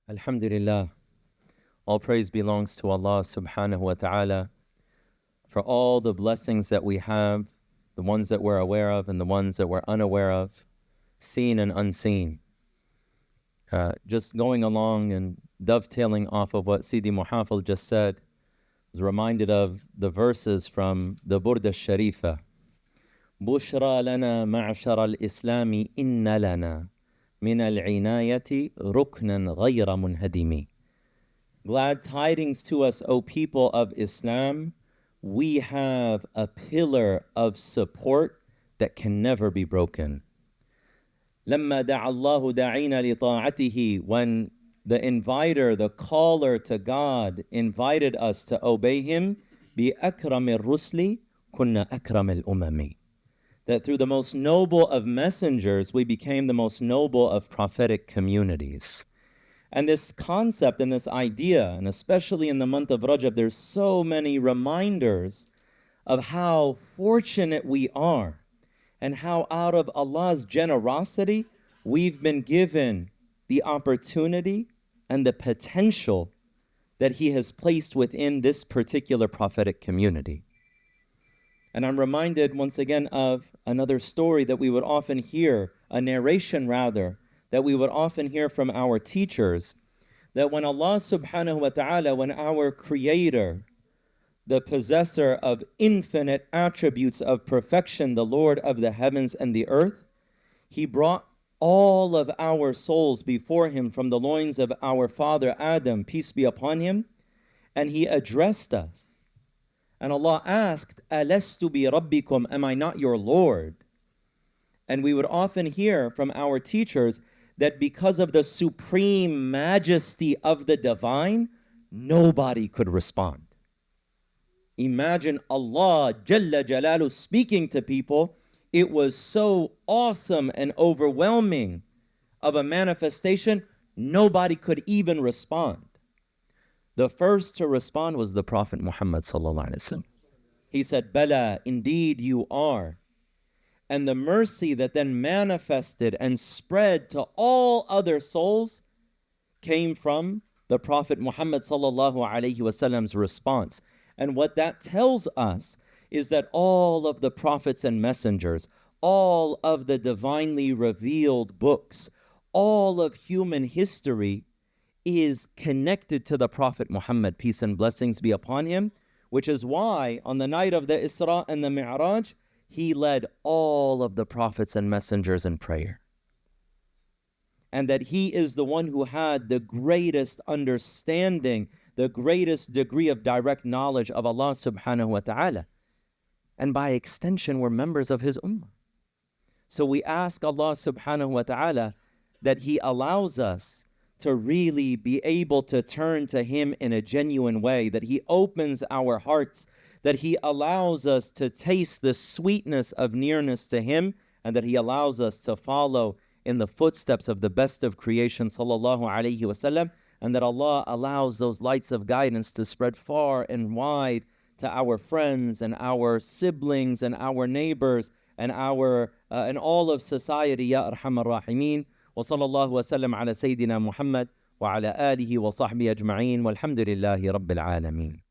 Alhamdulillah, all praise belongs to Allah subhanahu wa ta'ala for all the blessings that we have, the ones that we're aware of and the ones that we're unaware of, seen and unseen. Just going along and dovetailing off of what Sidi Muhammad just said, I was reminded of the verses from the Burda Sharifa. بشرى لنا معشر الإسلام إن لنا من العناية ركنا غير منهدم. Glad tidings to us, O people of Islam, we have a pillar of support that can never be broken. لما دعا الله داعين لطاعته, when the inviter, the caller to God, invited us to obey Him, بأكرم الرسل كنا أكرم الأمم. That through the most noble of messengers, we became the most noble of prophetic communities. And this concept and this idea, and especially in the month of Rajab, there's so many reminders of how fortunate we are and how out of Allah's generosity, we've been given the opportunity and the potential that He has placed within this particular prophetic community. And I'm reminded once again of another story that we would often hear, a narration rather, that we would often hear from our teachers, that when Allah subhanahu wa ta'ala, when our Creator, the possessor of infinite attributes of perfection, the Lord of the heavens and the earth, He brought all of our souls before Him from the loins of our father Adam, peace be upon him, and He addressed us. And Allah asked, Alastu bi rabbikum, am I not your Lord? And we would often hear from our teachers that because of the supreme majesty of the divine, nobody could respond. Imagine Allah Jalla Jalalu speaking to people. It was so awesome and overwhelming of a manifestation, nobody could even respond. The first to respond was the Prophet Muhammad sallallahu alaihi wasallam. He said, Bala, indeed you are. And the mercy that then manifested and spread to all other souls came from the Prophet Muhammad sallallahu alaihi wasallam's response. And what that tells us is that all of the prophets and messengers, all of the divinely revealed books, all of human history is connected to the Prophet Muhammad, peace and blessings be upon him, which is why on the night of the Isra and the Mi'raj, he led all of the prophets and messengers in prayer. And that he is the one who had the greatest understanding, the greatest degree of direct knowledge of Allah subhanahu wa ta'ala. And by extension, we're members of his ummah. So we ask Allah subhanahu wa ta'ala that He allows us to really be able to turn to Him in a genuine way, that He opens our hearts, that He allows us to taste the sweetness of nearness to Him, and that He allows us to follow in the footsteps of the best of creation, sallallahu alaihi wasallam, and that Allah allows those lights of guidance to spread far and wide to our friends and our siblings and our neighbors and and all of society, Ya Arhamar Rahimeen. وصلى الله وسلم على سيدنا محمد وعلى آله وصحبه أجمعين والحمد لله رب العالمين.